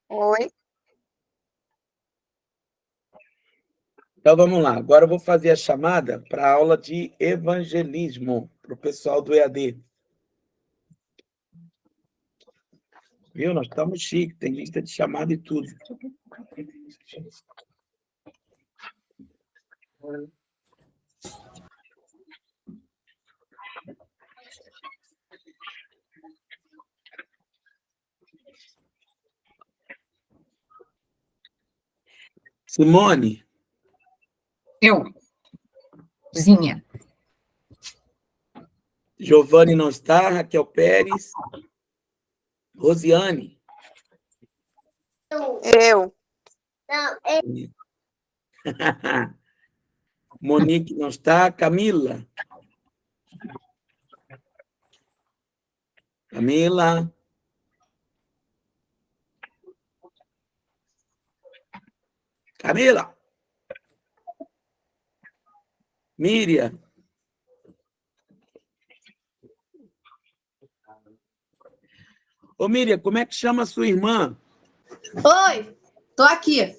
Oi. Então, vamos lá. Agora eu vou fazer a chamada para a aula de evangelismo, para o pessoal do EAD. Viu? Nós estamos chiques, tem lista de chamada e tudo. Simone, Eu, Zinha. Giovanni não está, Raquel Pérez, Rosiane. Eu. Monique não está, Camila. Camila. Camila. Miriam. Ô, Miriam, como é que chama a sua irmã? Oi, tô aqui.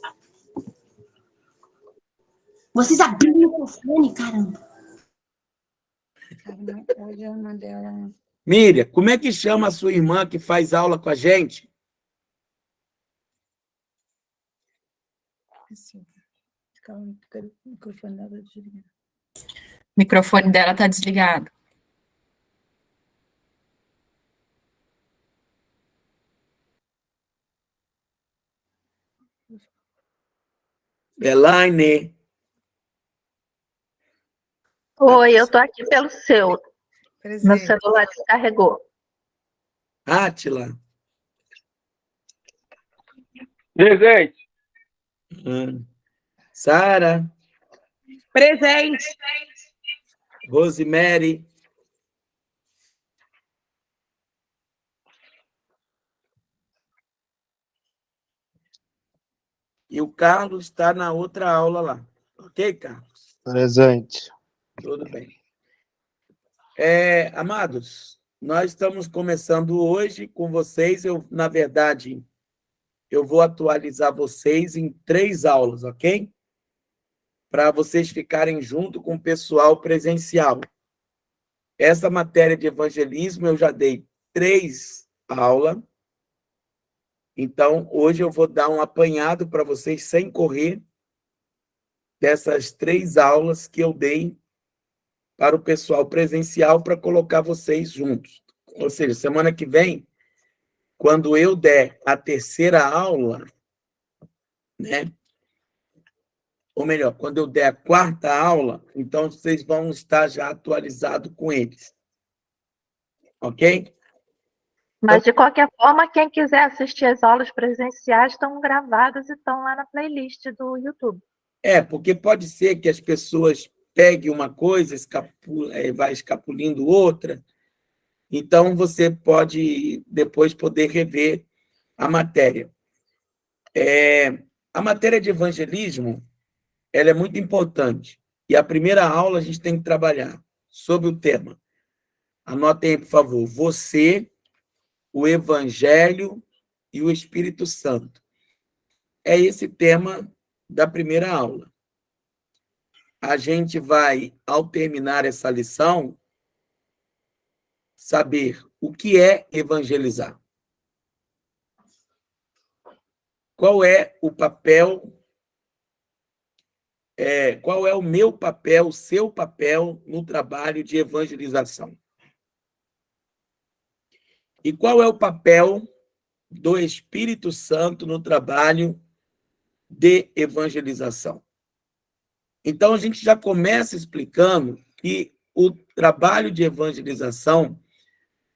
Vocês abriram o microfone, caramba. Hoje é uma dela. Miriam, como é que chama a sua irmã que faz aula com a gente? O microfone dela está desligado. Elaine. Oi, eu tô aqui pelo seu. Meu Presente. celular descarregou. Átila. Presente. Sara. Presente. Rosemary. E o Carlos está na outra aula lá. Ok, Carlos? Presente. Tudo bem. Amados, nós estamos começando hoje com vocês. Na verdade, eu vou atualizar vocês em 3 aulas, ok? Para vocês ficarem junto com o pessoal presencial. Essa matéria de evangelismo eu já dei 3 aulas. Então, hoje eu vou dar um apanhado para vocês, sem correr, dessas 3 aulas que eu dei para o pessoal presencial, para colocar vocês juntos. Ou seja, semana que vem, quando eu der a 3ª aula, né? Ou melhor, quando eu der a 4ª aula, então vocês vão estar já atualizados com eles. Ok? Mas, de qualquer forma, quem quiser assistir as aulas presenciais estão gravadas e estão lá na playlist do YouTube. Porque pode ser que as pessoas peguem uma coisa, vai escapulindo outra, então você pode depois poder rever a matéria. A matéria de evangelismo, ela é muito importante. E a primeira aula a gente tem que trabalhar sobre o tema. Anotem aí, por favor. Você, o Evangelho e o Espírito Santo. É esse tema da primeira aula. A gente vai, ao terminar essa lição, saber o que é evangelizar. Qual é o papel, qual é o meu papel, o seu papel no trabalho de evangelização? E qual é o papel do Espírito Santo no trabalho de evangelização? Então, a gente já começa explicando que o trabalho de evangelização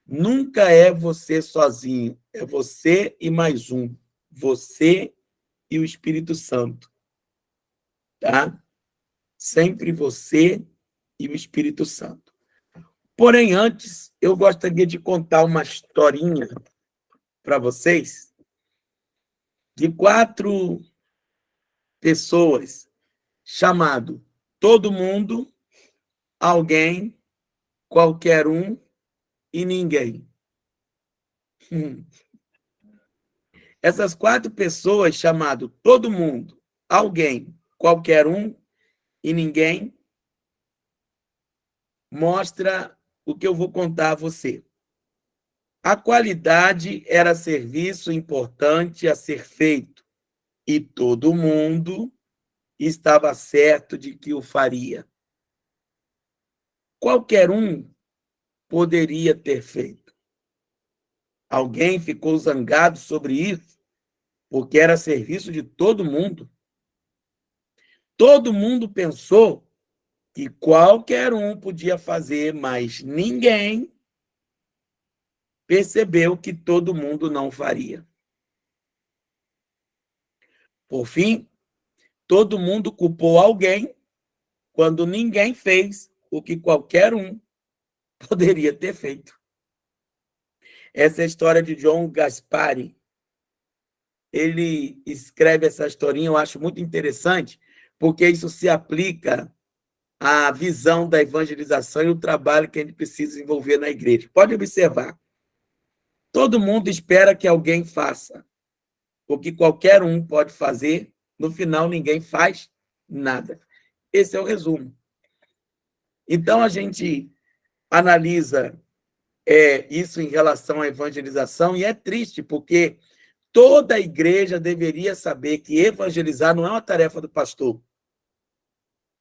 nunca é você sozinho, é você e mais um. Você e o Espírito Santo. Tá? Sempre você e o Espírito Santo. Porém, antes, eu gostaria de contar uma historinha para vocês de 4 pessoas chamado todo mundo, alguém, qualquer um e ninguém. Essas 4 pessoas, chamado todo mundo, alguém, qualquer um e ninguém, mostra o que eu vou contar a você. A qualidade era serviço importante a ser feito, e todo mundo estava certo de que o faria. Qualquer um poderia ter feito. Alguém ficou zangado sobre isso, porque era serviço de todo mundo. Todo mundo pensou que qualquer um podia fazer, mas ninguém percebeu que todo mundo não faria. Por fim, todo mundo culpou alguém quando ninguém fez o que qualquer um poderia ter feito. Essa é a história de John Gaspari. Ele escreve essa historinha, eu acho muito interessante, porque isso se aplica à visão da evangelização e o trabalho que a gente precisa desenvolver na igreja. Pode observar. Todo mundo espera que alguém faça o que qualquer um pode fazer, no final ninguém faz nada. Esse é o resumo. Então, a gente analisa isso em relação à evangelização, e é triste, porque toda a igreja deveria saber que evangelizar não é uma tarefa do pastor.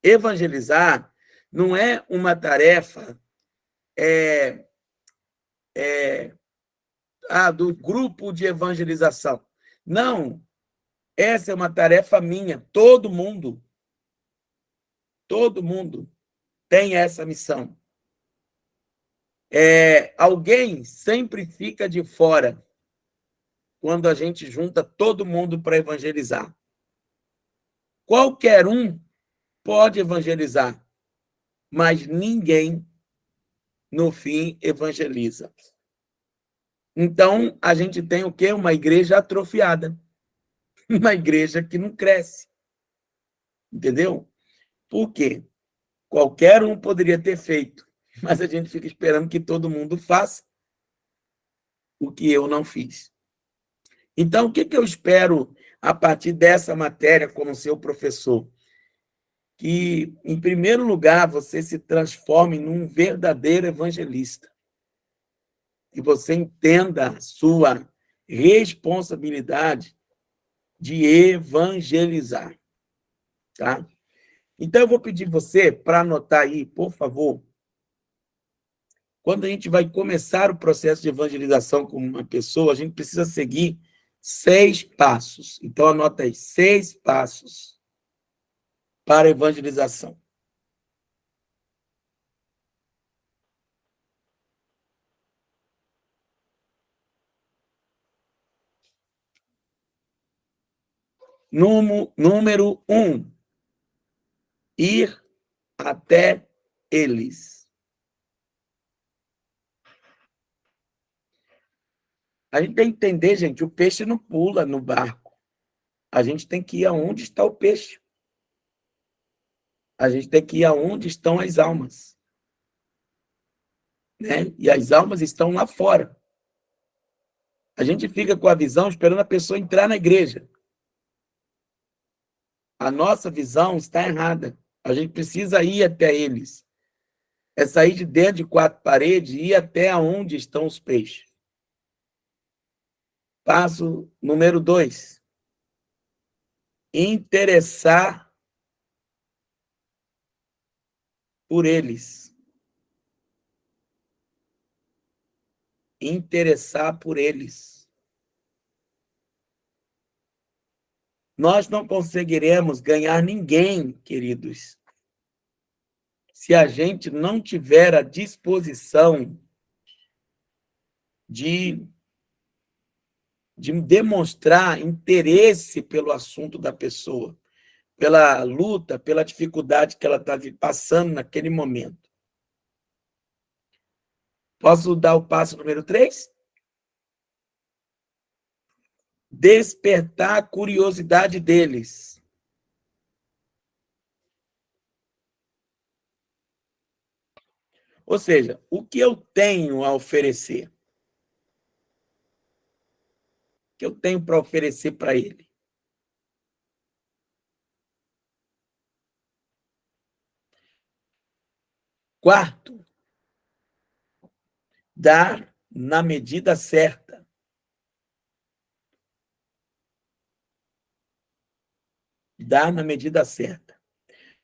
Evangelizar não é uma tarefa do grupo de evangelização. Não, essa é uma tarefa minha. Todo mundo tem essa missão. Alguém sempre fica de fora quando a gente junta todo mundo para evangelizar. Qualquer um pode evangelizar, mas ninguém, no fim, evangeliza. Então, a gente tem o quê? Uma igreja atrofiada. Uma igreja que não cresce. Entendeu? Por quê? Qualquer um poderia ter feito, mas a gente fica esperando que todo mundo faça o que eu não fiz. Então, o que eu espero a partir dessa matéria como seu professor? Que, em primeiro lugar, você se transforme num verdadeiro evangelista. Que você entenda a sua responsabilidade de evangelizar. Tá? Então, eu vou pedir você para anotar aí, por favor, quando a gente vai começar o processo de evangelização com uma pessoa, a gente precisa seguir 6 passos. Então, anota aí, 6 passos para a evangelização. Número 1, ir até eles. A gente tem que entender, gente, o peixe não pula no barco. A gente tem que ir aonde está o peixe. A gente tem que ir aonde estão as almas. Né? E as almas estão lá fora. A gente fica com a visão esperando a pessoa entrar na igreja. A nossa visão está errada. A gente precisa ir até eles. É sair de dentro de 4 paredes e ir até onde estão os peixes. Passo número 2. Interessar por eles. Interessar por eles. Nós não conseguiremos ganhar ninguém, queridos, se a gente não tiver a disposição de demonstrar interesse pelo assunto da pessoa, pela luta, pela dificuldade que ela está passando naquele momento. Posso dar o passo número 3? Despertar a curiosidade deles. Ou seja, o que eu tenho a oferecer? O que eu tenho para oferecer para ele? Quarto, dar na medida certa. Dar na medida certa.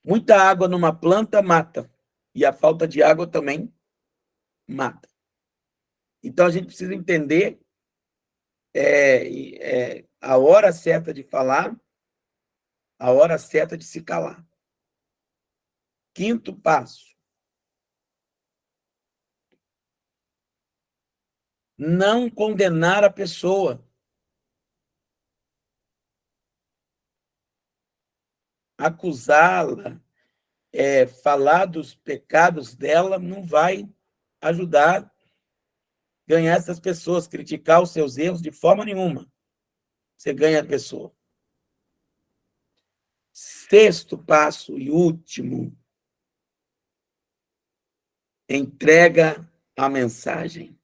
Muita água numa planta mata, e a falta de água também mata. Então, a gente precisa entender a hora certa de falar, a hora certa de se calar. Quinto passo. Não condenar a pessoa. Acusá-la, falar dos pecados dela, não vai ajudar a ganhar essas pessoas, criticar os seus erros de forma nenhuma. Você ganha a pessoa. Sexto passo e último, entrega a mensagem.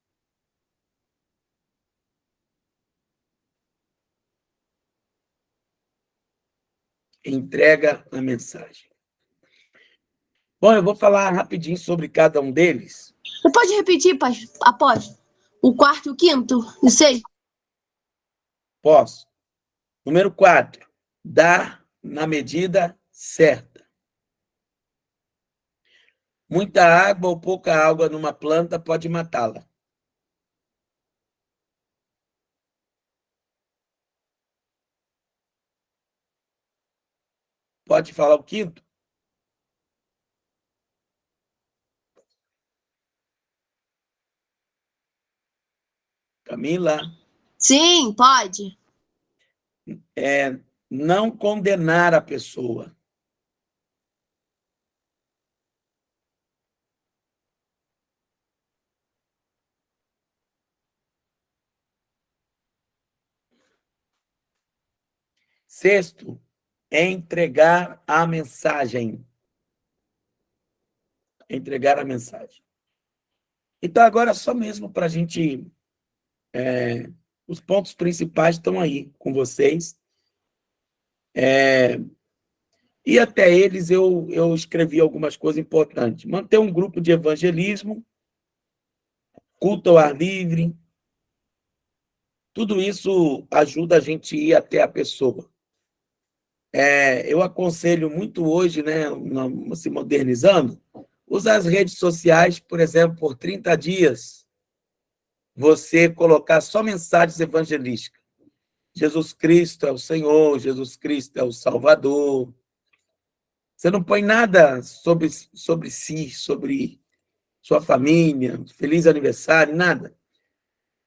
Entrega a mensagem. Bom, eu vou falar rapidinho sobre cada um deles. Você pode repetir, após? O quarto e o quinto? Não sei. Posso. Número 4. Dar na medida certa. Muita água ou pouca água numa planta pode matá-la. Pode falar o quinto? Camila? Sim, pode. Não condenar a pessoa. Sexto, entregar a mensagem. Entregar a mensagem. Então, agora, só mesmo para a gente... os pontos principais estão aí com vocês. E até eles eu escrevi algumas coisas importantes. Manter um grupo de evangelismo, culto ao ar livre, tudo isso ajuda a gente a ir até a pessoa. Eu aconselho muito hoje, né, se modernizando, usar as redes sociais, por exemplo, por 30 dias, você colocar só mensagens evangelísticas. Jesus Cristo é o Senhor, Jesus Cristo é o Salvador. Você não põe nada sobre si, sobre sua família, feliz aniversário, nada.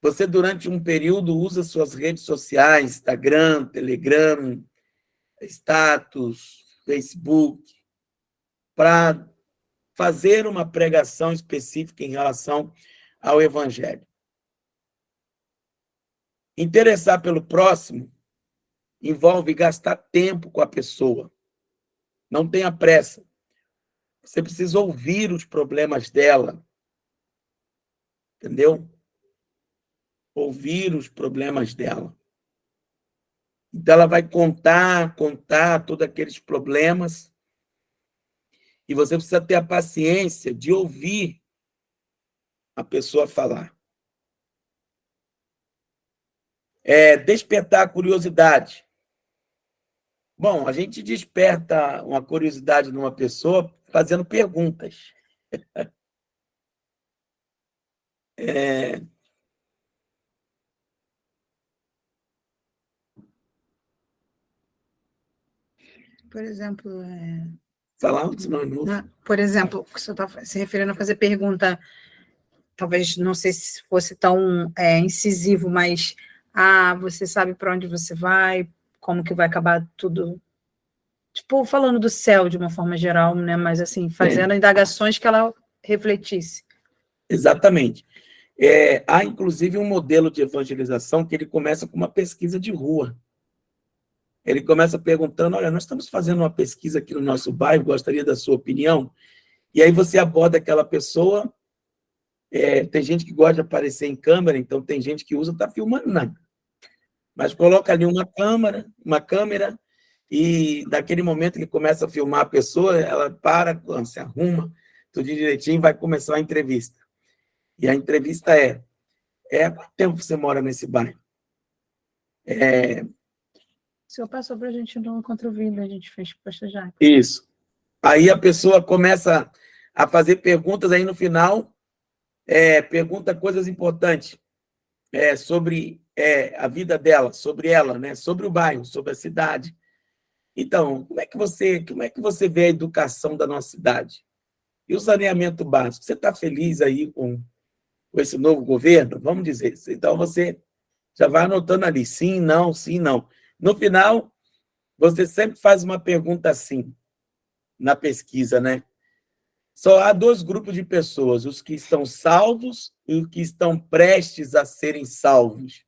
Você, durante um período, usa suas redes sociais, Instagram, Telegram, status, Facebook, para fazer uma pregação específica em relação ao Evangelho. Interessar pelo próximo envolve gastar tempo com a pessoa. Não tenha pressa. Você precisa ouvir os problemas dela. Entendeu? Ouvir os problemas dela. Então, ela vai contar todos aqueles problemas. E você precisa ter a paciência de ouvir a pessoa falar. Despertar a curiosidade. Bom, a gente desperta uma curiosidade numa pessoa fazendo perguntas. Por exemplo, Falar antes, não. por exemplo, você está se referindo a fazer pergunta, talvez não sei se fosse tão incisivo, mas você sabe para onde você vai, como que vai acabar tudo. Tipo, falando do céu de uma forma geral, né? Mas assim, fazendo indagações que ela refletisse. Exatamente. Há, inclusive, um modelo de evangelização que ele começa com uma pesquisa de rua. Ele começa perguntando, olha, nós estamos fazendo uma pesquisa aqui no nosso bairro, gostaria da sua opinião. E aí você aborda aquela pessoa, tem gente que gosta de aparecer em câmera, então tem gente que está filmando nada. Mas coloca ali uma câmera, e daquele momento que começa a filmar a pessoa, ela para, se arruma, tudo direitinho, vai começar a entrevista. E a entrevista há quanto tempo você mora nesse bairro? O senhor passou para a gente no Encontro Vida, a gente fez posta já. Isso. Aí a pessoa começa a fazer perguntas, aí no final, pergunta coisas importantes sobre a vida dela, sobre ela, né? Sobre o bairro, sobre a cidade. Então, como é que você vê a educação da nossa cidade? E o saneamento básico? Você está feliz aí com esse novo governo? Vamos dizer isso. Então, você já vai anotando ali, sim, não, sim, não. No final, você sempre faz uma pergunta assim, na pesquisa, né? Só há dois grupos de pessoas, os que estão salvos e os que estão prestes a serem salvos.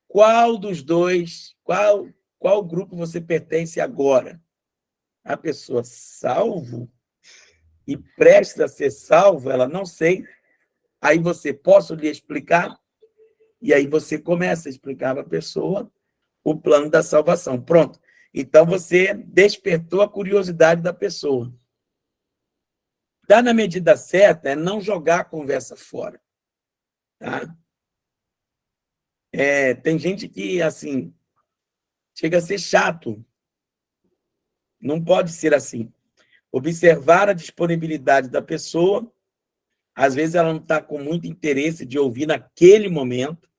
Qual dos dois, qual grupo você pertence agora? A pessoa salvo e prestes a ser salvo, ela não sei. Aí você, posso lhe explicar? E aí você começa a explicar para a pessoa o plano da salvação. Pronto. Então você despertou a curiosidade da pessoa. Dar na medida certa é não jogar a conversa fora. Tá? Tem gente que, assim, chega a ser chato. Não pode ser assim. Observar a disponibilidade da pessoa. Às vezes ela não está com muito interesse de ouvir naquele momento.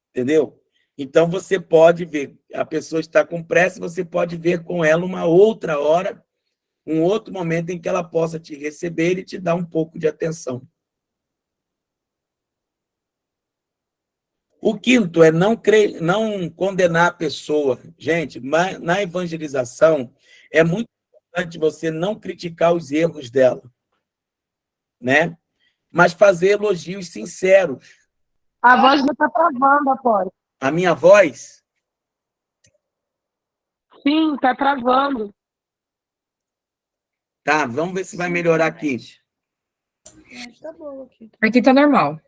Entendeu? Então você pode ver, a pessoa está com pressa, você pode ver com ela uma outra hora, um outro momento em que ela possa te receber e te dar um pouco de atenção. O quinto é não condenar a pessoa. Gente, na evangelização, é muito importante você não criticar os erros dela, né? Mas fazer elogios sinceros. A voz não está travando, Apolo. A minha voz? Sim, está travando. Tá, vamos ver se vai melhorar aqui. Tá bom aqui. Aqui tá normal.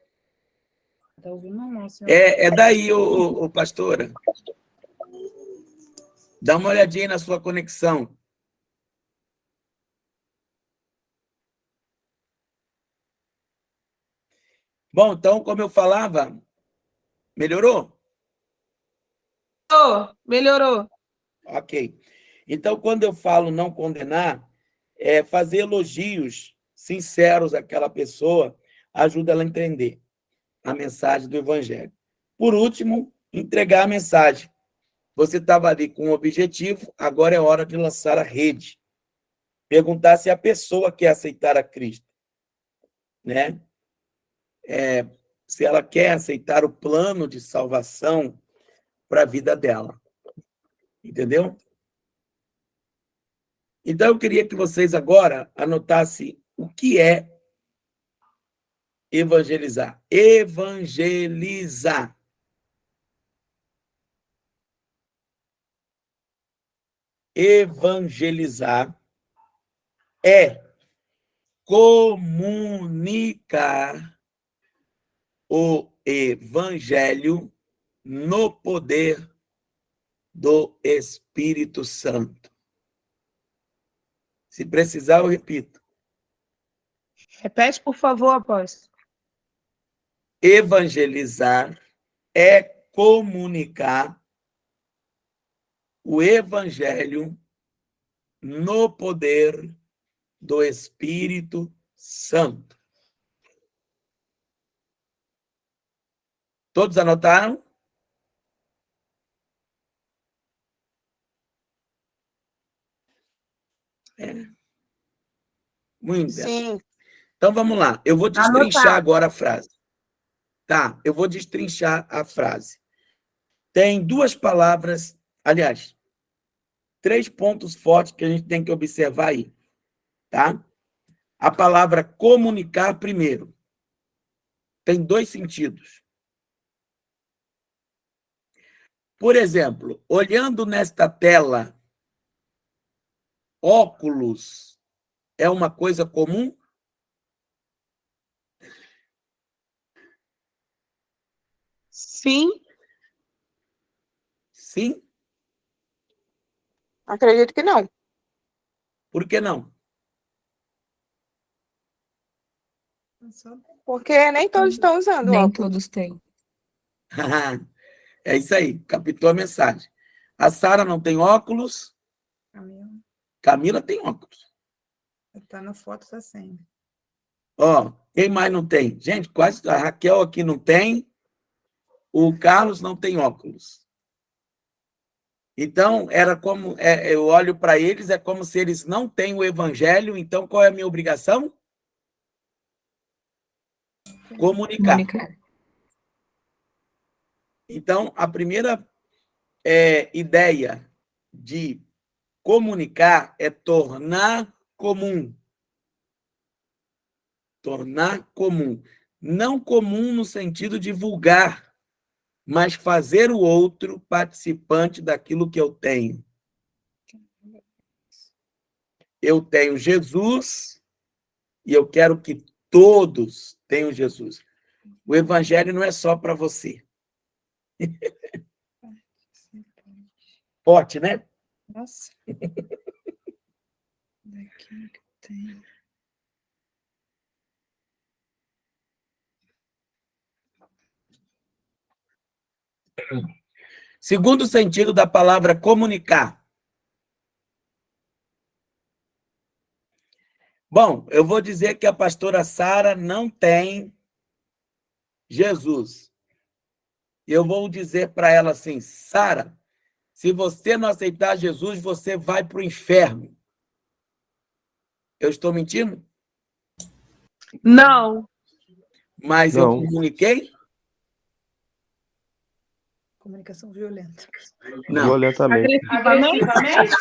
Tá ouvindo normal, senhor? É daí, ô, pastora. Dá uma olhadinha na sua conexão. Bom, então, como eu falava, melhorou? Melhorou. Ok. Então, quando eu falo não condenar, é fazer elogios sinceros àquela pessoa, ajuda ela a entender a mensagem do Evangelho. Por último, entregar a mensagem. Você estava ali com um objetivo, agora é hora de lançar a rede. Perguntar se a pessoa quer aceitar a Cristo, né? Se ela quer aceitar o plano de salvação para a vida dela. Entendeu? Então, eu queria que vocês agora anotassem o que é evangelizar. Evangelizar. Evangelizar é comunicar o evangelho no poder do Espírito Santo. Se precisar, eu repito. Repete, por favor, apóstolo. Evangelizar é comunicar o evangelho no poder do Espírito Santo. Todos anotaram? Muito bem. Sim. Então, vamos lá. Eu vou destrinchar agora a frase. Tá, eu vou destrinchar a frase. Tem duas palavras, aliás, 3 pontos fortes que a gente tem que observar aí, tá? A palavra comunicar primeiro. Tem 2 sentidos. Por exemplo, olhando nesta tela, óculos é uma coisa comum? Sim. Sim? Acredito que não. Por que não? Porque nem todos estão usando Nem óculos. todos têm. É isso aí, captou a mensagem. A Sara não tem óculos, Camila tem óculos. Está na foto, está sem. Ó, quem mais não tem? Gente, quase a Raquel aqui não tem, o Carlos não tem óculos. Então, era como, eu olho para eles, é como se eles não têm o evangelho, então qual é a minha obrigação? Comunicar. Então, a primeira ideia de comunicar é tornar comum. Tornar comum. Não comum no sentido de vulgar, mas fazer o outro participante daquilo que eu tenho. Eu tenho Jesus e eu quero que todos tenham Jesus. O evangelho não é só para você. Forte, né? Nossa. Daqui que tem. Segundo sentido da palavra comunicar. Bom, eu vou dizer que a pastora Sara não tem Jesus. Eu vou dizer para ela assim, Sara, se você não aceitar Jesus, você vai para o inferno. Eu estou mentindo? Não. Mas Não. eu comuniquei? Comunicação violenta. Não. Violentamente. Agressivamente?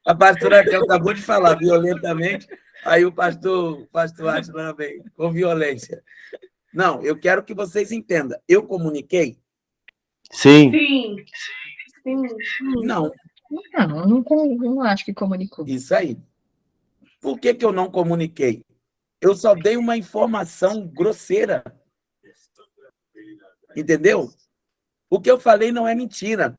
A pastora Raquel acabou de falar violentamente, aí o pastor Atila vem com violência. Não, eu quero que vocês entendam. Eu comuniquei? Sim. Sim. Sim. Não. Não acho que comunicou. Isso aí. Por que eu não comuniquei? Eu só dei uma informação grosseira. Entendeu? O que eu falei não é mentira.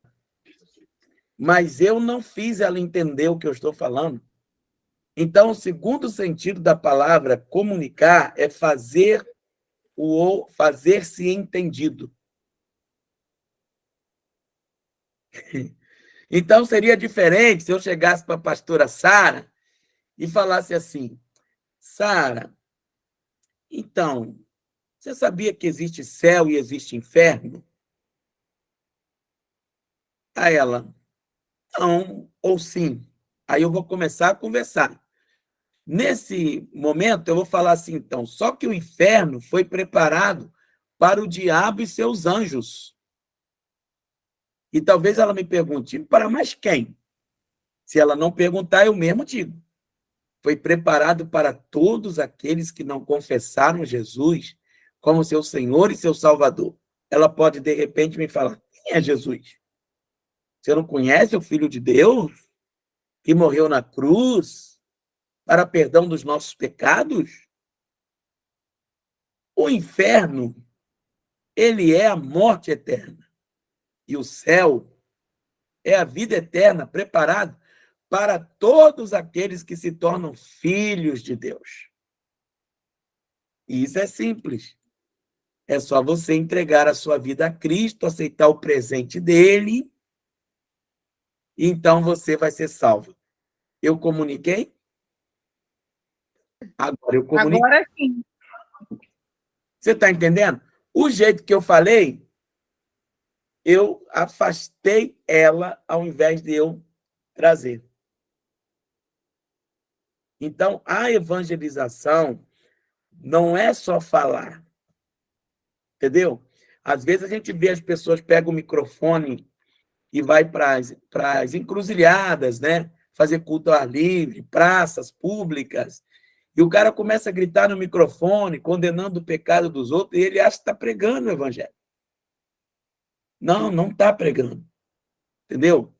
Mas eu não fiz ela entender o que eu estou falando. Então, o segundo sentido da palavra comunicar é fazer-se entendido. Então, seria diferente se eu chegasse para a pastora Sara e falasse assim, Sara, então, você sabia que existe céu e existe inferno? A ela, não ou sim. Aí eu vou começar a conversar. Nesse momento, eu vou falar assim, então, só que o inferno foi preparado para o diabo e seus anjos. E talvez ela me pergunte, para mais quem? Se ela não perguntar, eu mesmo digo. Foi preparado para todos aqueles que não confessaram Jesus como seu Senhor e seu Salvador. Ela pode, de repente, me falar, quem é Jesus? Você não conhece o Filho de Deus que morreu na cruz para perdão dos nossos pecados? O inferno, ele é a morte eterna. E o céu é a vida eterna, preparado para todos aqueles que se tornam filhos de Deus. E isso é simples. É só você entregar a sua vida a Cristo, aceitar o presente dele, e então você vai ser salvo. Eu comuniquei? Agora eu comuniquei. Agora sim. Você está entendendo? O jeito que eu falei, eu afastei ela ao invés de eu trazer. Então, a evangelização não é só falar. Entendeu? Às vezes a gente vê as pessoas pegam o microfone e vai para as encruzilhadas, né? Fazer culto ao ar livre, praças públicas, e o cara começa a gritar no microfone, condenando o pecado dos outros, e ele acha que está pregando o evangelho. Não, não está pregando. Entendeu?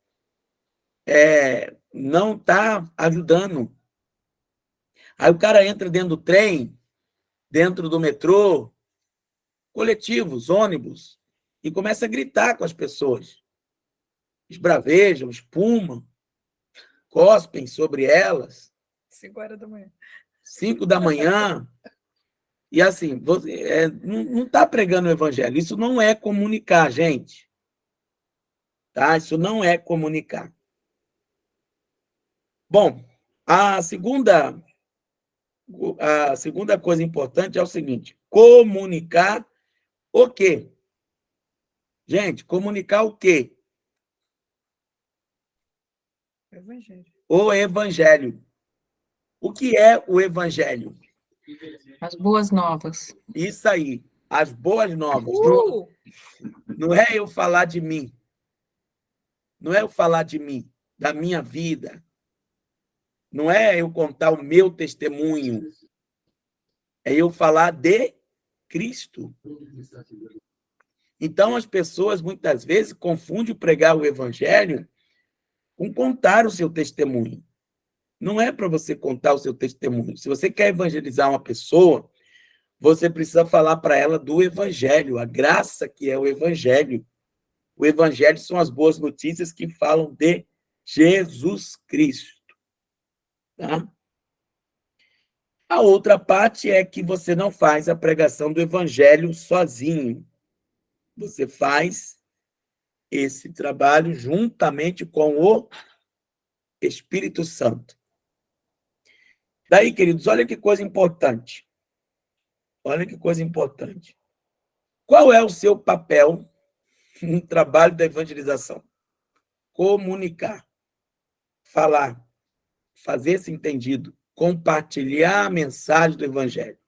Não está ajudando. Aí o cara entra dentro do trem, dentro do metrô, coletivos, ônibus, e começa a gritar com as pessoas. Esbravejam, espumam, cospem sobre elas. 5 horas da manhã. 5 da manhã. E assim, você não está pregando o evangelho. Isso não é comunicar, gente. Tá? Isso não é comunicar. Bom, a segunda coisa importante é o seguinte: comunicar o quê? Gente, comunicar o quê? Evangelho. O evangelho. O que é o evangelho? As boas novas. Isso aí, as boas novas. Não é eu falar de mim. Não é eu falar de mim, da minha vida. Não é eu contar o meu testemunho. É eu falar de Cristo. Então, as pessoas, muitas vezes, confundem pregar o evangelho com contar o seu testemunho. Não é para você contar o seu testemunho. Se você quer evangelizar uma pessoa, você precisa falar para ela do evangelho, a graça que é o evangelho. O evangelho são as boas notícias que falam de Jesus Cristo. Tá? A outra parte é que você não faz a pregação do evangelho sozinho. Você faz esse trabalho juntamente com o Espírito Santo. Daí, queridos, olha que coisa importante. Olha que coisa importante. Qual é o seu papel no trabalho da evangelização? Comunicar, falar, fazer-se entendido, compartilhar a mensagem do evangelho.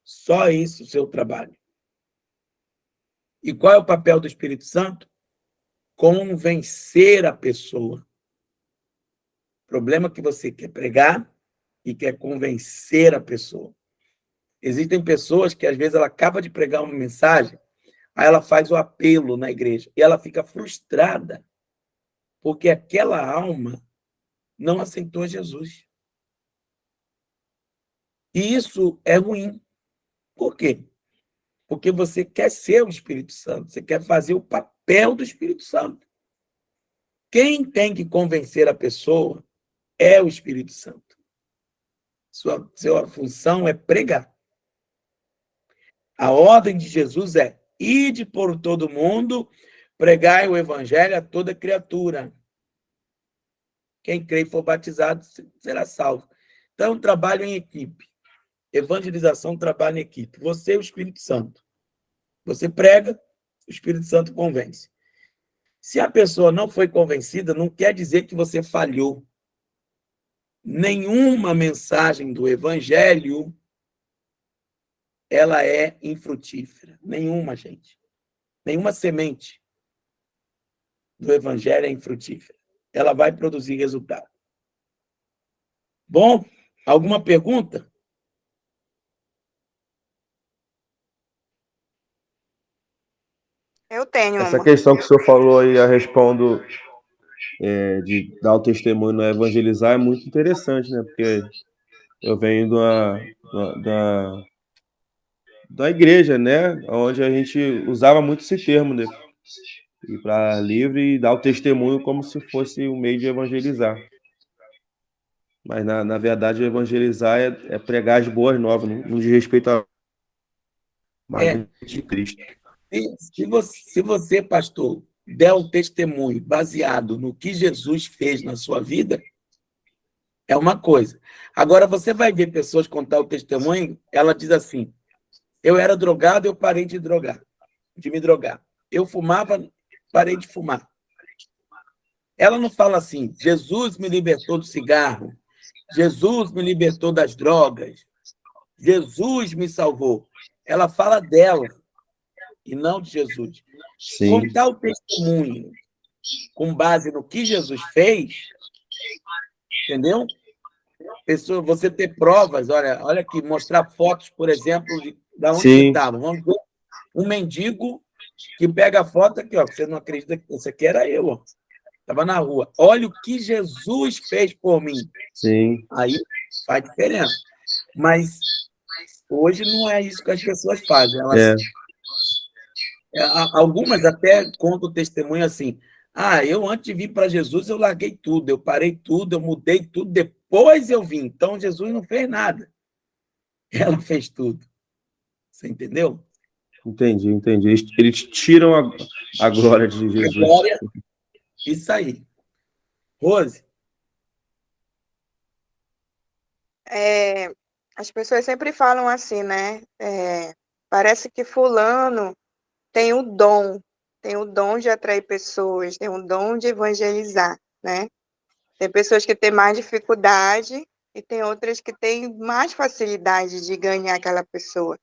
Só isso o seu trabalho. E qual é o papel do Espírito Santo? Convencer a pessoa. O problema é que você quer pregar e quer convencer a pessoa. Existem pessoas que, às vezes, ela acaba de pregar uma mensagem, aí ela faz o apelo na igreja, e ela fica frustrada, porque aquela alma não aceitou Jesus. E isso é ruim. Por quê? Porque você quer ser o Espírito Santo, você quer fazer o papel do Espírito Santo. Quem tem que convencer a pessoa é o Espírito Santo. Sua função é pregar. A ordem de Jesus é: ide por todo mundo, pregai o evangelho a toda criatura. Quem crê e for batizado será salvo. Então, trabalho em equipe. Evangelização, trabalho em equipe. Você é o Espírito Santo. Você prega, o Espírito Santo convence. Se a pessoa não foi convencida, não quer dizer que você falhou. Nenhuma mensagem do evangelho ela é infrutífera. Nenhuma, gente. Nenhuma semente do evangelho é infrutífera. Ela vai produzir resultado. Bom, alguma pergunta? Eu tenho Essa uma. questão que o senhor falou aí a respondo de dar o testemunho no evangelizar é muito interessante, né? Porque eu venho da igreja, né? Onde a gente usava muito esse termo, né? Ir para livre e dar o testemunho como se fosse um meio de evangelizar. Mas, na verdade, evangelizar é pregar as boas novas, não diz respeito a mais de Cristo. Se você, pastor, der um testemunho baseado no que Jesus fez na sua vida, é uma coisa. Agora, você vai ver pessoas contar o testemunho, ela diz assim: eu era drogado, eu parei de me drogar. Eu fumava, parei de fumar. Ela não fala assim: Jesus me libertou do cigarro, Jesus me libertou das drogas, Jesus me salvou. Ela fala dela e não de Jesus. Sim. Contar o testemunho com base no que Jesus fez, entendeu? Pessoa, você ter provas, olha aqui, mostrar fotos, por exemplo, de onde você estava. Vamos ver um mendigo que pega a foto aqui, ó, que você não acredita que isso aqui era eu, ó. Estava na rua. Olha o que Jesus fez por mim. Sim. Aí faz diferença. Mas hoje não é isso que as pessoas fazem. Algumas até contam o testemunho assim: eu antes de vir para Jesus, eu larguei tudo, eu parei tudo, eu mudei tudo, depois eu vim. Então, Jesus não fez nada. Ela fez tudo. Você entendeu? Entendi. Eles tiram a glória de Jesus. Glória, isso aí. Rose, As pessoas sempre falam assim, né? Parece que fulano tem o dom de atrair pessoas, tem o dom de evangelizar, né? Tem pessoas que têm mais dificuldade e tem outras que têm mais facilidade de ganhar aquela pessoa.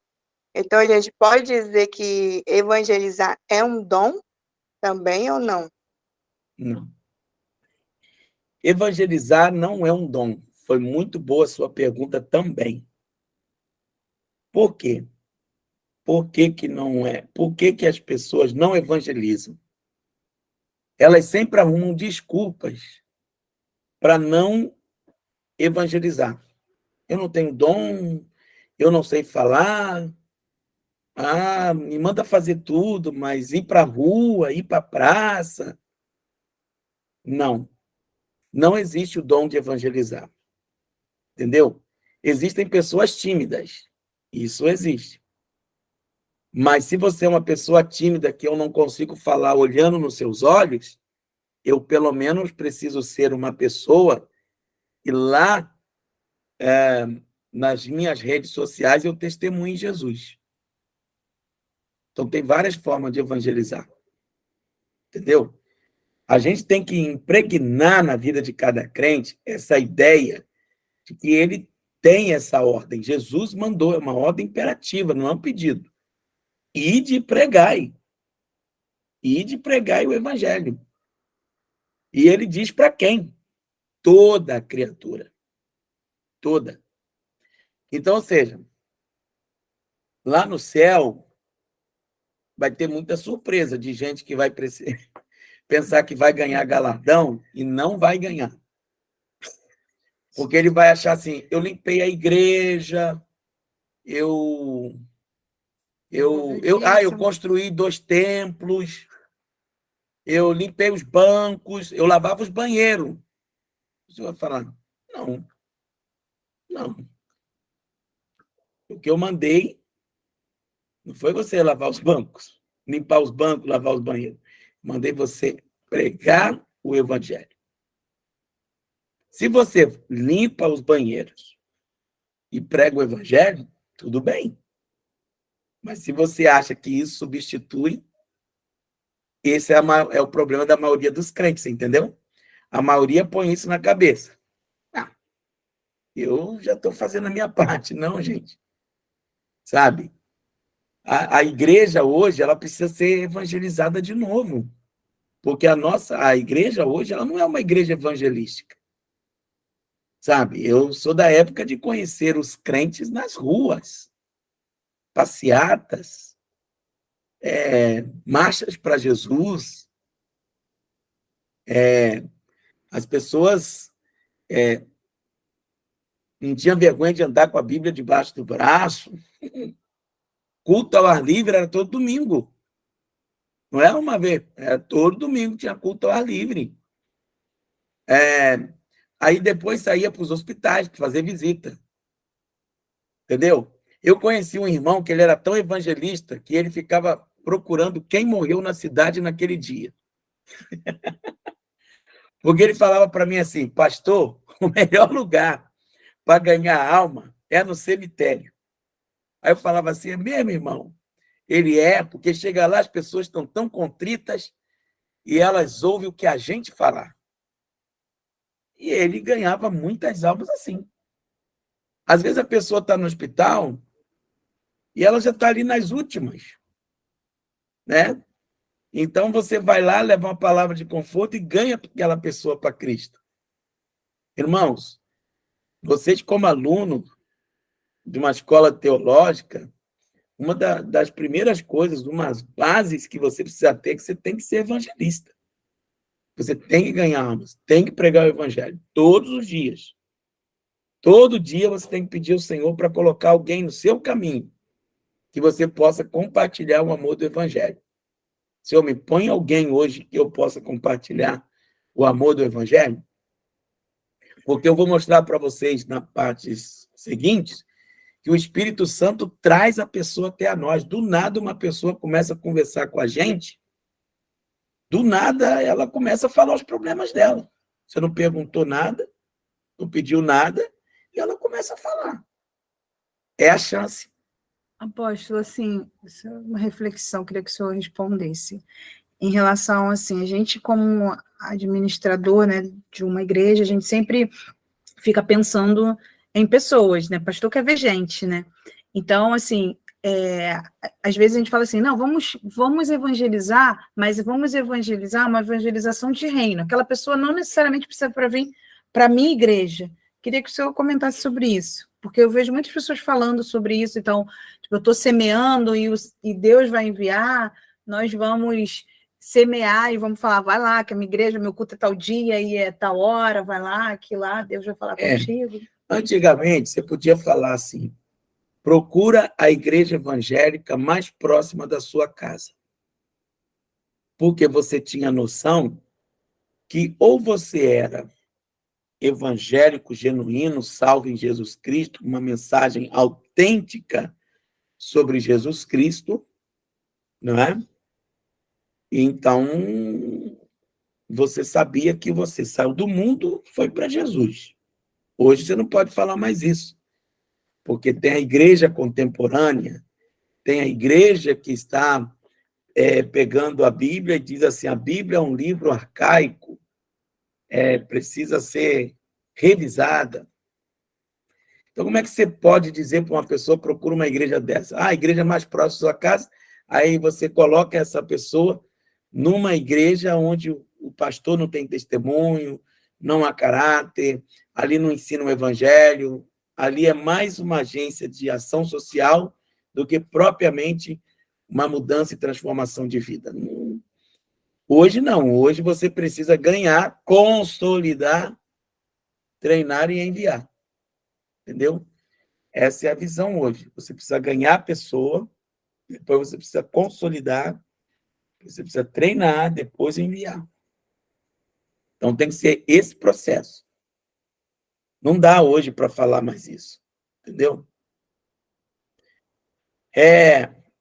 Então, a gente pode dizer que evangelizar é um dom também ou não? não. Evangelizar não é um dom. Foi muito boa a sua pergunta também. Por quê? Por que que não é? Por que que as pessoas não evangelizam? Elas sempre arrumam desculpas para não evangelizar. Eu não tenho dom, eu não sei falar, me manda fazer tudo, mas ir para a rua, ir para a praça. Não, não existe o dom de evangelizar, entendeu? Existem pessoas tímidas, isso existe. Mas se você é uma pessoa tímida que eu não consigo falar olhando nos seus olhos, eu pelo menos preciso ser uma pessoa e lá nas minhas redes sociais eu testemunho Jesus. Então tem várias formas de evangelizar, entendeu? A gente tem que impregnar na vida de cada crente essa ideia de que ele tem essa ordem. Jesus mandou, é uma ordem imperativa, não é um pedido. Ide e pregai. Ide e pregai o evangelho. E ele diz para quem? Toda a criatura. Toda. Então, ou seja, lá no céu vai ter muita surpresa de gente que vai pensar que vai ganhar galardão e não vai ganhar. Porque ele vai achar assim, eu limpei a igreja, eu construí 2 templos, eu limpei os bancos, eu lavava os banheiros. Você vai falar, não. O que eu mandei não foi você lavar os bancos, limpar os bancos, lavar os banheiros. Mandei você pregar o evangelho. Se você limpa os banheiros e prega o evangelho, tudo bem. Mas se você acha que isso substitui, esse é o problema da maioria dos crentes, entendeu? A maioria põe isso na cabeça. Eu já estou fazendo a minha parte. Não, gente. Sabe? A igreja hoje ela precisa ser evangelizada de novo. Porque a igreja hoje ela não é uma igreja evangelística. Sabe? Eu sou da época de conhecer os crentes nas ruas, passeatas, marchas para Jesus. As pessoas não tinham vergonha de andar com a Bíblia debaixo do braço. Culto ao ar livre era todo domingo. Não é uma vez, era todo domingo tinha culto ao ar livre. Aí depois saía para os hospitais para fazer visita. Entendeu? Eu conheci um irmão que ele era tão evangelista que ele ficava procurando quem morreu na cidade naquele dia. Porque ele falava para mim assim, pastor, o melhor lugar para ganhar alma é no cemitério. Aí eu falava assim, é mesmo, irmão? Ele porque chega lá, as pessoas estão tão contritas e elas ouvem o que a gente falar. E ele ganhava muitas almas assim. Às vezes a pessoa está no hospital e ela já está ali nas últimas, né? Então você vai lá, leva uma palavra de conforto e ganha aquela pessoa para Cristo. Irmãos, vocês como aluno de uma escola teológica, uma das primeiras coisas, umas bases que você precisa ter, é que você tem que ser evangelista. Você tem que ganhar almas, tem que pregar o evangelho todos os dias. Todo dia você tem que pedir ao Senhor para colocar alguém no seu caminho, que você possa compartilhar o amor do evangelho. Senhor, me põe alguém hoje que eu possa compartilhar o amor do Evangelho, porque eu vou mostrar para vocês, na partes seguintes, que o Espírito Santo traz a pessoa até a nós. Do nada, uma pessoa começa a conversar com a gente, do nada, ela começa a falar os problemas dela. Você não perguntou nada, não pediu nada, e ela começa a falar. É a chance. Apóstolo, assim, isso é uma reflexão, queria que o senhor respondesse. Em relação, assim, a gente como administrador, né, de uma igreja, a gente sempre fica pensando em pessoas, né? Pastor quer ver gente, né? Então, assim, às vezes a gente fala assim, não, vamos evangelizar, mas vamos evangelizar uma evangelização de reino. Aquela pessoa não necessariamente precisa vir para a minha igreja. Queria que o senhor comentasse sobre isso, porque eu vejo muitas pessoas falando sobre isso, então, tipo, eu estou semeando e Deus vai enviar, nós vamos semear e vamos falar, vai lá, que a minha igreja, meu culto é tal dia e é tal hora, vai lá, que lá Deus vai falar contigo. Antigamente, você podia falar assim, procura a igreja evangélica mais próxima da sua casa. Porque você tinha noção que ou você era evangélico, genuíno, salvo em Jesus Cristo, uma mensagem autêntica sobre Jesus Cristo, não é? Então, você sabia que você saiu do mundo, foi para Jesus. Hoje você não pode falar mais isso, porque tem a igreja contemporânea, tem a igreja que está pegando a Bíblia e diz assim, a Bíblia é um livro arcaico, precisa ser revisada. Então, como é que você pode dizer para uma pessoa, procura uma igreja dessa? A igreja mais próxima da sua casa, aí você coloca essa pessoa numa igreja onde o pastor não tem testemunho, não há caráter, ali não ensina o evangelho, ali é mais uma agência de ação social do que propriamente uma mudança e transformação de vida. Hoje não, hoje você precisa ganhar, consolidar, treinar e enviar. Entendeu? Essa é a visão hoje. Você precisa ganhar a pessoa, depois você precisa consolidar, você precisa treinar, depois enviar. Então tem que ser esse processo. Não dá hoje para falar mais isso. Entendeu?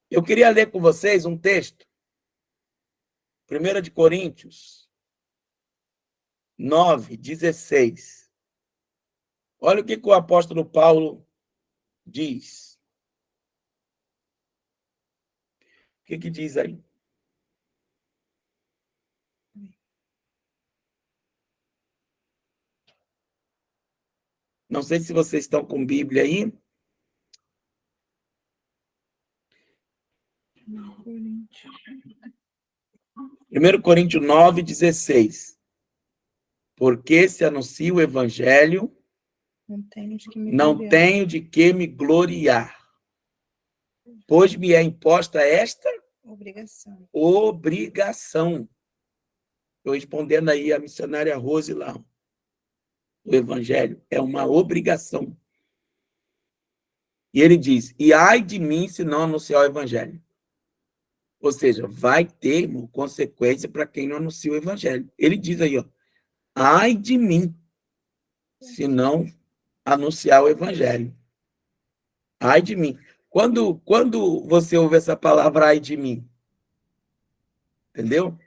Eu queria ler com vocês um texto. 1 de Coríntios 9:16. Olha o que o apóstolo Paulo diz. O que diz aí? Não sei se vocês estão com Bíblia aí. 1 Coríntios 9:16. Porque se anuncia o evangelho, não tenho de que me gloriar. Pois me é imposta esta obrigação. Estou respondendo aí a missionária Rose lá. O evangelho é uma obrigação. E ele diz, e ai de mim se não anunciar o evangelho. Ou seja, vai ter, irmão, consequência para quem não anuncia o evangelho. Ele diz aí, ó, ai de mim se não anunciar o evangelho. Ai de mim. Quando você ouve essa palavra, ai de mim? Entendeu?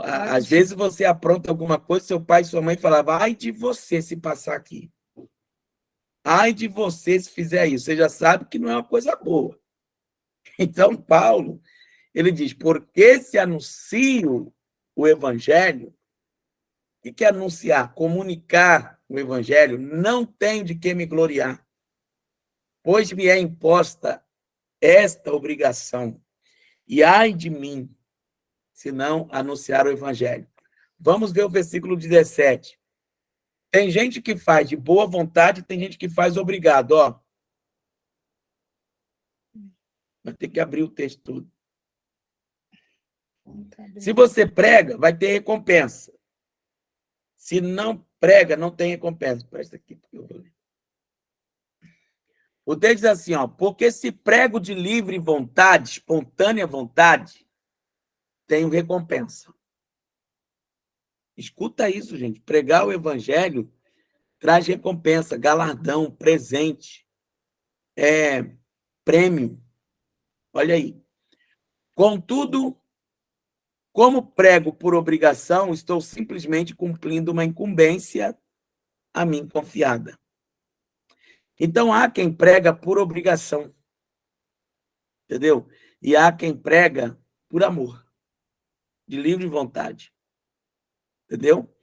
Às vezes você apronta alguma coisa, seu pai e sua mãe falavam, ai de você se passar aqui. Ai de você se fizer isso. Você já sabe que não é uma coisa boa. Então, Paulo, ele diz, porque se anuncio o evangelho, o que é anunciar? Comunicar o evangelho, não tenho de que me gloriar, pois me é imposta esta obrigação. E ai de mim, se não anunciar o evangelho. Vamos ver o versículo 17. Tem gente que faz de boa vontade, tem gente que faz obrigado, ó. Vai ter que abrir o texto todo. Se você prega, vai ter recompensa. Se não prega, não tem recompensa. Presta aqui, porque eu vou ler. O texto diz assim, ó, porque se prego de livre vontade, espontânea vontade, tenho recompensa. Escuta isso, gente. Pregar o evangelho traz recompensa, galardão, presente, prêmio. Olha aí. Contudo, como prego por obrigação, estou simplesmente cumprindo uma incumbência a mim confiada. Então, há quem prega por obrigação, entendeu? E há quem prega por amor, de livre vontade, entendeu?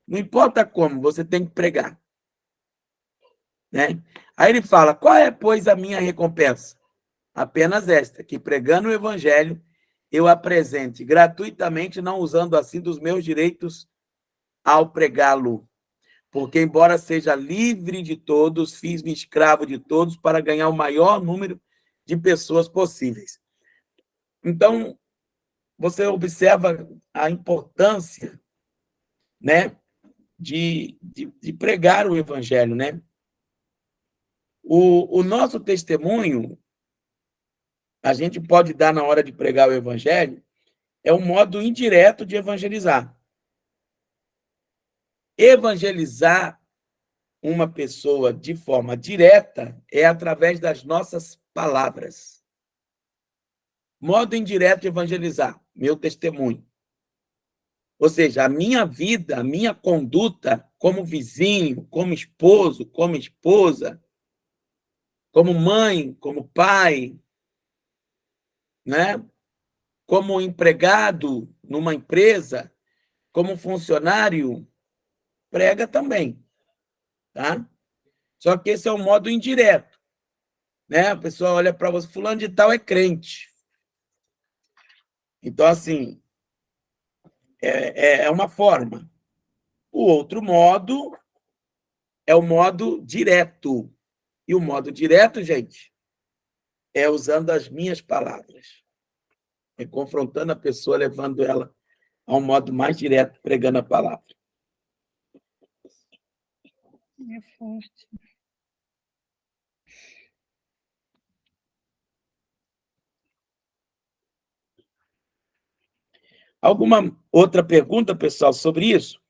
Não importa como, você tem que pregar, né? Aí ele fala, qual é, pois, a minha recompensa? Apenas esta, que pregando o evangelho, eu apresente gratuitamente, não usando assim dos meus direitos ao pregá-lo. Porque, embora seja livre de todos, fiz-me escravo de todos para ganhar o maior número de pessoas possíveis. Então, você observa a importância, né, de pregar o evangelho, né? O nosso testemunho, a gente pode dar na hora de pregar o evangelho, é um modo indireto de evangelizar. Evangelizar uma pessoa de forma direta é através das nossas palavras. Modo indireto de evangelizar, meu testemunho. Ou seja, a minha vida, a minha conduta como vizinho, como esposo, como esposa, como mãe, como pai, né? Como empregado numa empresa, como funcionário, prega também, tá? Só que esse é um modo indireto, né? A pessoa olha para você, fulano de tal é crente. Então, assim, é uma forma. O outro modo é o modo direto. E o modo direto, gente, é usando as minhas palavras. É confrontando a pessoa, levando ela a um modo mais direto, pregando a palavra. É forte. Alguma outra pergunta, pessoal, sobre isso?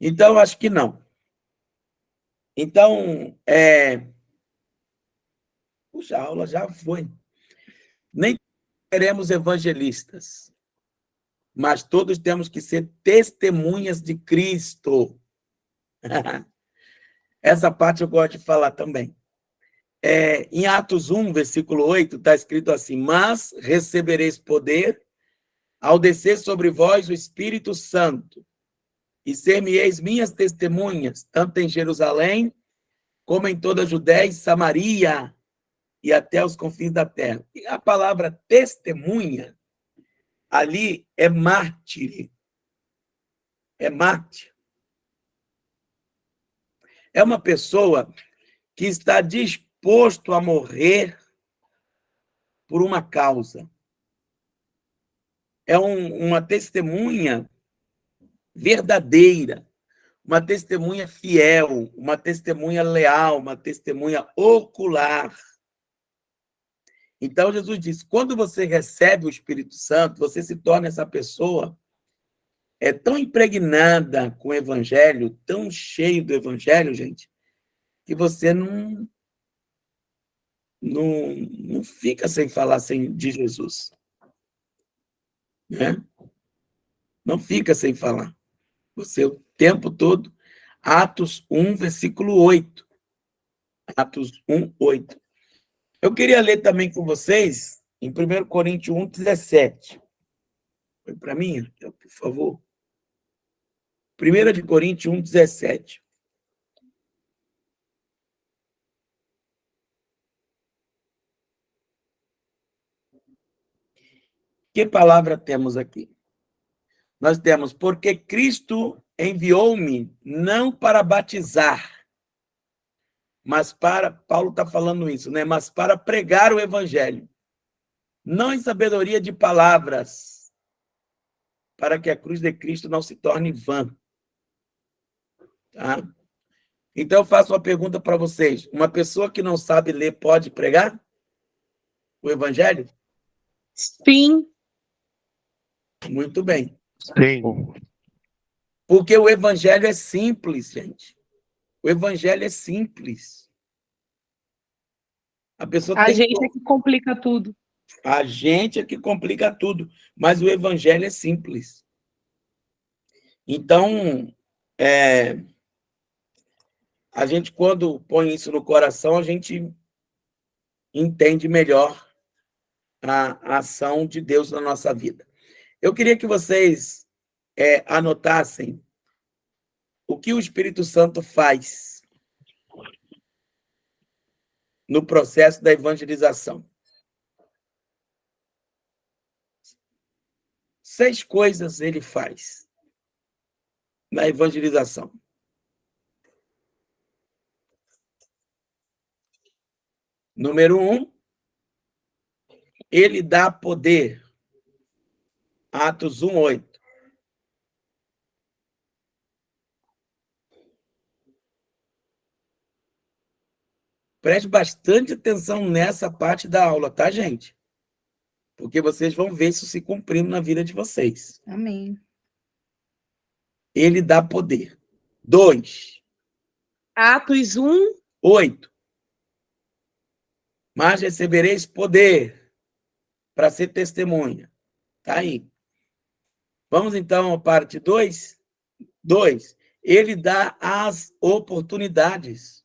Então, acho que não. Então, puxa, a aula já foi. Nem seremos evangelistas, mas todos temos que ser testemunhas de Cristo. Essa parte eu gosto de falar também. Em Atos 1, versículo 8, está escrito assim, mas recebereis poder ao descer sobre vós o Espírito Santo, e ser-me-eis minhas testemunhas, tanto em Jerusalém, como em toda a Judéia e Samaria, e até os confins da terra. E a palavra testemunha, ali é mártir. É mártir. É uma pessoa que está disposto a morrer por uma causa. É uma testemunha verdadeira, uma testemunha fiel, uma testemunha leal, uma testemunha ocular. Então, Jesus disse, quando você recebe o Espírito Santo, você se torna essa pessoa tão impregnada com o Evangelho, tão cheio do Evangelho, gente, que você não fica sem falar de Jesus. Né? Não fica sem falar. Você o tempo todo. Atos 1, versículo 8. Atos 1, 8. Eu queria ler também com vocês em 1 Coríntios 1, 17. Foi para mim, por favor. 1 Coríntios 1, 17. Que palavra temos aqui? Nós temos, porque Cristo enviou-me não para batizar, mas para, Paulo está falando isso, né? Mas para pregar o evangelho, não em sabedoria de palavras, para que a cruz de Cristo não se torne vã. Tá? Então, eu faço uma pergunta para vocês. Uma pessoa que não sabe ler pode pregar o evangelho? Sim. Muito bem. Sim. Porque o evangelho é simples, gente. O evangelho é simples. A pessoa A tem gente é que complica tudo. A gente é que complica tudo, mas o evangelho é simples. Então, a gente, quando põe isso no coração, a gente entende melhor a ação de Deus na nossa vida. Eu queria que vocês anotassem o que o Espírito Santo faz no processo da evangelização. 6 coisas ele faz na evangelização. Número 1, ele dá poder. Atos 1:8. Preste bastante atenção nessa parte da aula, tá, gente? Porque vocês vão ver isso se cumprindo na vida de vocês. Amém. Ele dá poder. 2. Atos 8. Mas recebereis poder para ser testemunha. Tá aí. Vamos, então, à parte 2. 2. Ele dá as oportunidades.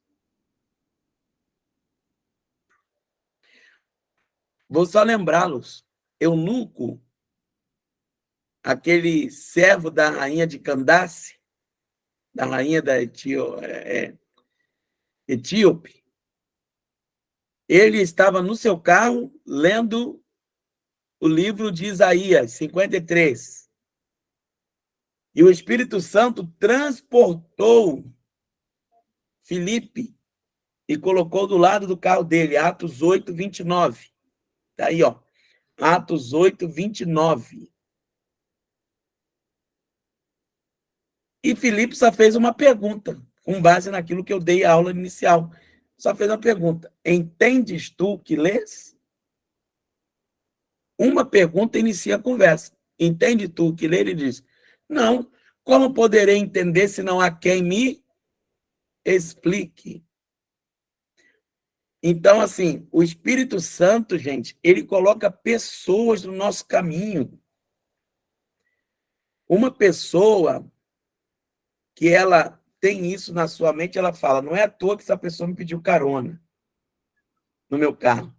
Vou só lembrá-los. Eunuco, aquele servo da rainha de Candace, da rainha da Etíope, ele estava no seu carro lendo o livro de Isaías 53. E o Espírito Santo transportou Filipe e colocou do lado do carro dele, Atos 8:29. Está aí, ó. Atos 8:29. E Filipe só fez uma pergunta, com base naquilo que eu dei a aula inicial. Só fez uma pergunta. Entendes tu o que lês? Uma pergunta inicia a conversa. Entende tu o que lê? Ele diz, não. Como poderei entender se não há quem me explique? Então, assim, o Espírito Santo, gente, ele coloca pessoas no nosso caminho. Uma pessoa que ela tem isso na sua mente, ela fala, não é à toa que essa pessoa me pediu carona no meu carro.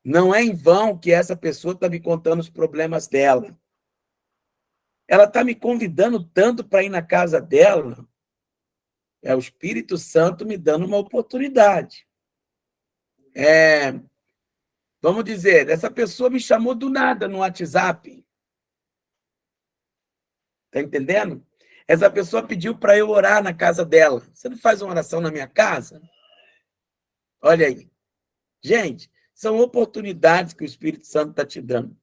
Não é em vão que essa pessoa está me contando os problemas dela. Ela está me convidando tanto para ir na casa dela. É o Espírito Santo me dando uma oportunidade. Vamos dizer, essa pessoa me chamou do nada no WhatsApp. Está entendendo? Essa pessoa pediu para eu orar na casa dela. Você não faz uma oração na minha casa? Olha aí. Gente, são oportunidades que o Espírito Santo está te dando.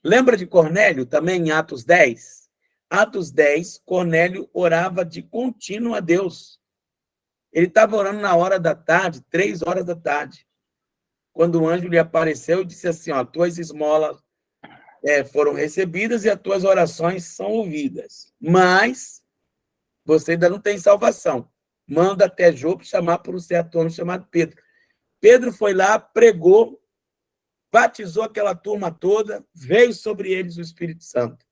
Lembra de Cornélio, também em Atos 10? Atos 10, Cornélio orava de contínuo a Deus. Ele estava orando na hora da tarde, 3 horas da tarde, quando o anjo lhe apareceu e disse assim, ó, tuas esmolas foram recebidas e as tuas orações são ouvidas. Mas você ainda não tem salvação. Manda até Jope chamar por um certo homem chamado Pedro. Pedro foi lá, pregou, batizou aquela turma toda, veio sobre eles o Espírito Santo.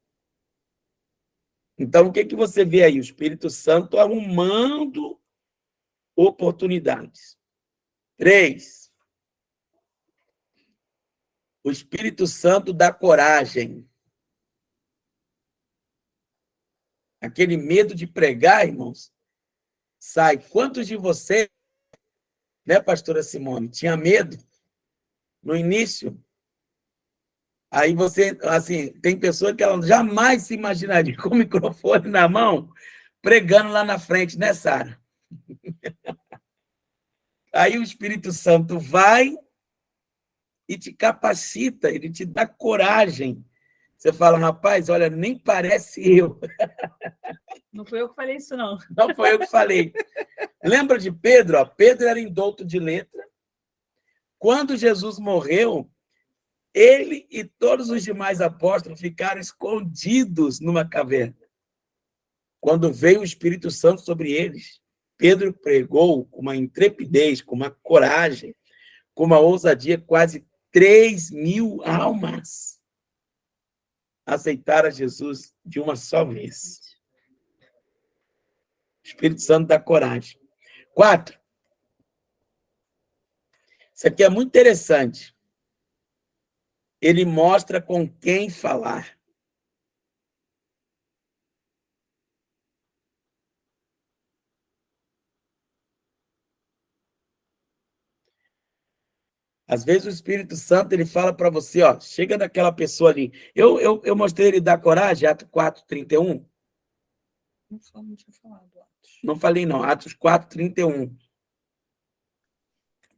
Então, o que você vê aí? O Espírito Santo arrumando oportunidades. 3. O Espírito Santo dá coragem. Aquele medo de pregar, irmãos, sai. Quantos de vocês, né, pastora Simone, tinha medo no início? Aí você, assim, tem pessoa que ela jamais se imaginaria com o microfone na mão, pregando lá na frente, né, Sara? Aí o Espírito Santo vai e te capacita, ele te dá coragem. Você fala, rapaz, olha, nem parece eu. Não fui eu que falei isso, não. Não foi eu que falei. Lembra de Pedro? Ó, Pedro era indouto de letra. Quando Jesus morreu, ele e todos os demais apóstolos ficaram escondidos numa caverna. Quando veio o Espírito Santo sobre eles, Pedro pregou com uma intrepidez, com uma coragem, com uma ousadia, quase 3.000 almas aceitaram a Jesus de uma só vez. O Espírito Santo dá coragem. 4. Isso aqui é muito interessante. Ele mostra com quem falar. Às vezes o Espírito Santo ele fala para você, ó, chega daquela pessoa ali. Eu mostrei ele dar coragem, Atos 4:31. Não tinha falado, Atos. Não falei, não. Atos 4:31.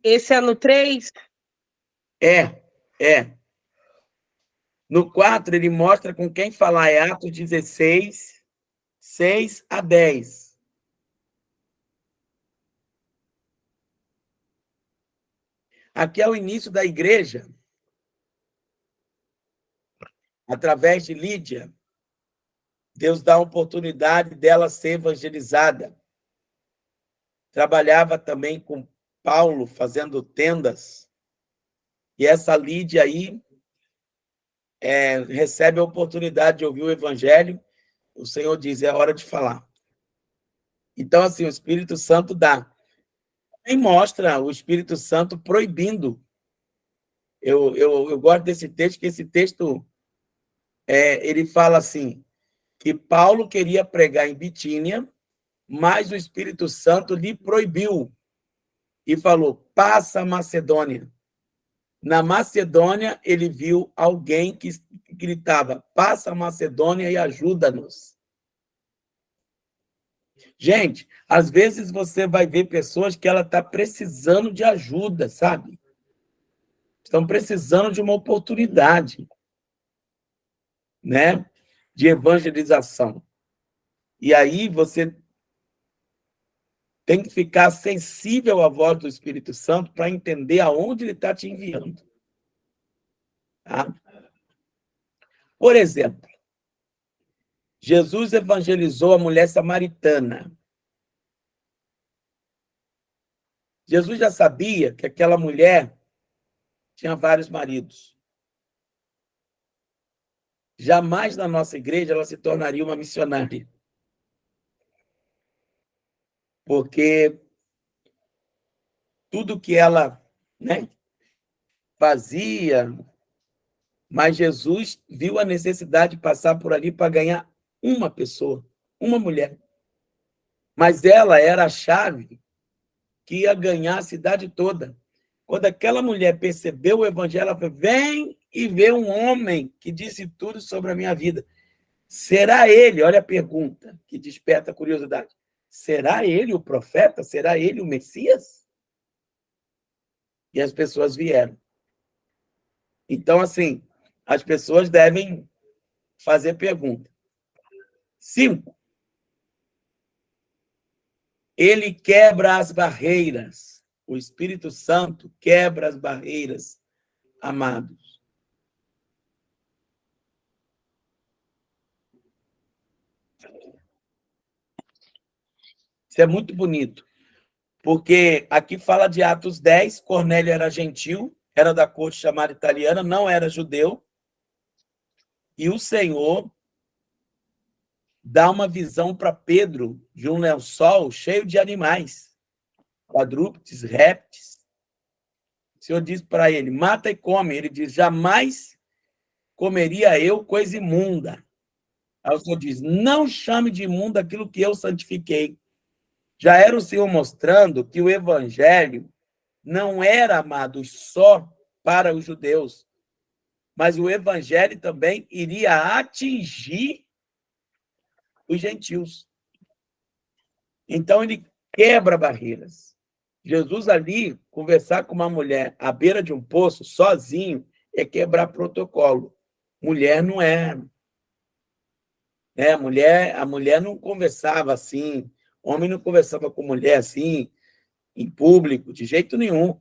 Esse é no 3? É. No 4, ele mostra com quem falar. É Atos 16, 6 a 10. Aqui é o início da igreja. Através de Lídia, Deus dá a oportunidade dela ser evangelizada. Trabalhava também com Paulo, fazendo tendas. E essa Lídia aí recebe a oportunidade de ouvir o evangelho. O Senhor diz, é hora de falar. Então, assim, o Espírito Santo dá. Também mostra o Espírito Santo proibindo. Eu gosto desse texto, que esse texto, ele fala assim, que Paulo queria pregar em Bitínia, mas o Espírito Santo lhe proibiu e falou, passa a Macedônia. Na Macedônia, ele viu alguém que gritava, passa a Macedônia e ajuda-nos. Gente, às vezes você vai ver pessoas que ela está precisando de ajuda, sabe? Estão precisando de uma oportunidade, né? De evangelização. E aí você tem que ficar sensível à voz do Espírito Santo para entender aonde ele está te enviando. Tá? Por exemplo, Jesus evangelizou a mulher samaritana. Jesus já sabia que aquela mulher tinha vários maridos. Jamais na nossa igreja ela se tornaria uma missionária. Porque tudo que ela, né, fazia, mas Jesus viu a necessidade de passar por ali para ganhar uma pessoa, uma mulher. Mas ela era a chave que ia ganhar a cidade toda. Quando aquela mulher percebeu o evangelho, ela falou, vem e vê um homem que disse tudo sobre a minha vida. Será ele, olha a pergunta que desperta a curiosidade, será ele o profeta? Será ele o Messias? E as pessoas vieram. Então, assim, as pessoas devem fazer pergunta. 5. Ele quebra as barreiras. O Espírito Santo quebra as barreiras, amados. Isso é muito bonito. Porque aqui fala de Atos 10, Cornélio era gentil, era da corte chamada italiana, não era judeu. E o Senhor dá uma visão para Pedro de um lençol cheio de animais, quadrúpedes, répteis. O Senhor diz para ele, mata e come. Ele diz, jamais comeria eu coisa imunda. Aí o Senhor diz, não chame de imundo aquilo que eu santifiquei. Já era o Senhor mostrando que o evangelho não era, amados, só para os judeus, mas o evangelho também iria atingir os gentios. Então, ele quebra barreiras. Jesus ali, conversar com uma mulher à beira de um poço, sozinho, é quebrar protocolo. mulher não é. A mulher não conversava assim, homem não conversava com mulher assim, em público, de jeito nenhum.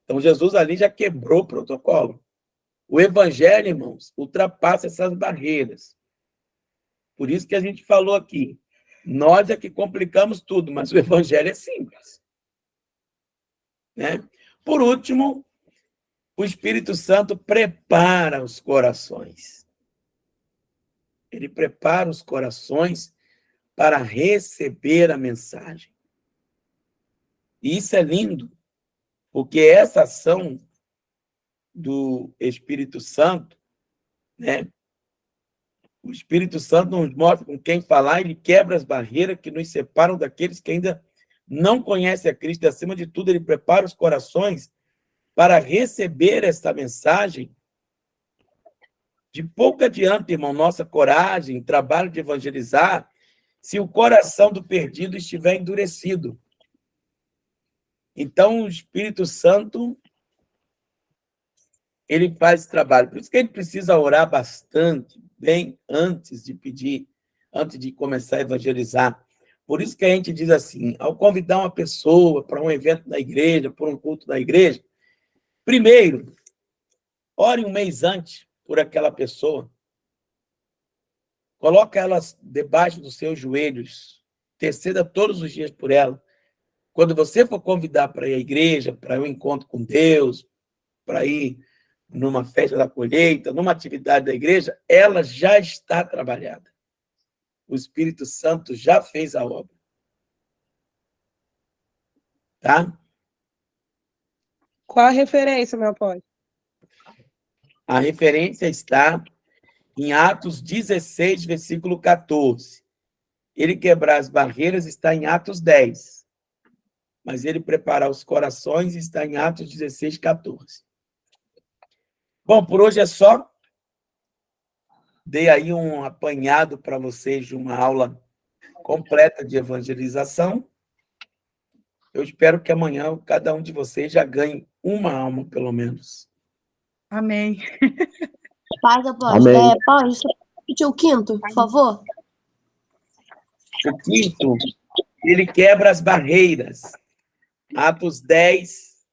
Então, Jesus ali já quebrou o protocolo. O evangelho, irmãos, ultrapassa essas barreiras. Por isso que a gente falou aqui, nós é que complicamos tudo, mas o evangelho é simples. Né? Por último, o Espírito Santo prepara os corações. Ele prepara os corações para receber a mensagem. E isso é lindo, porque essa ação do Espírito Santo, né? O Espírito Santo nos mostra com quem falar, ele quebra as barreiras que nos separam daqueles que ainda não conhecem a Cristo. E, acima de tudo, ele prepara os corações para receber essa mensagem. De pouco adianta, irmão, nossa coragem, trabalho de evangelizar, se o coração do perdido estiver endurecido. Então, o Espírito Santo, ele faz esse trabalho. Por isso que a gente precisa orar bastante, bem antes de pedir, antes de começar a evangelizar. Por isso que a gente diz assim, ao convidar uma pessoa para um evento da igreja, para um culto da igreja, primeiro, ore um mês antes por aquela pessoa. Coloca ela debaixo dos seus joelhos, interceda todos os dias por ela. Quando você for convidar para ir à igreja, para um encontro com Deus, para ir numa festa da colheita, numa atividade da igreja, ela já está trabalhada. O Espírito Santo já fez a obra. Tá? Qual a referência, meu apóstolo? A referência está em Atos 16, versículo 14. Ele quebrar as barreiras está em Atos 10. Mas ele preparar os corações está em Atos 16, 14. Bom, por hoje é só. Dei aí um apanhado para vocês de uma aula completa de evangelização. Eu espero que amanhã cada um de vocês já ganhe uma alma, pelo menos. Amém. Paz, apóstolo. Amém. Paulo, você pode repetir o quinto, por favor? O quinto, ele quebra as barreiras. Atos 10,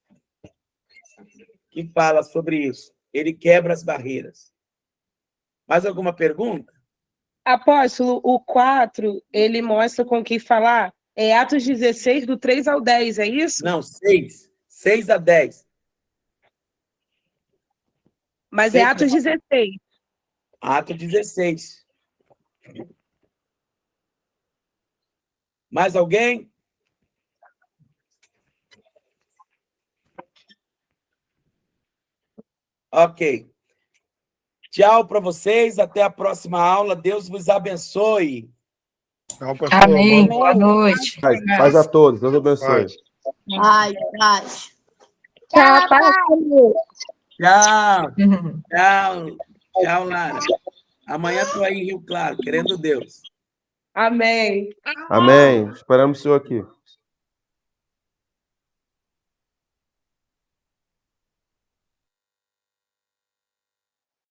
que fala sobre isso. Ele quebra as barreiras. Mais alguma pergunta? Apóstolo, o 4, ele mostra com quem falar. É Atos 16, do 3 ao 10, é isso? Não, 6. 6 a 10. Mas Sei é Atos 16. Atos 16. Mais alguém? Ok. Tchau para vocês. Até a próxima aula. Deus vos abençoe. Tchau, pastor. Amém. Boa Boa noite. Paz a todos. Deus abençoe. Paz, paz. Tchau, paz. Tchau. Uhum. Tchau. Tchau, Lara. Amanhã estou aí em Rio Claro, querendo Deus. Amém. Amém. Esperamos o senhor aqui.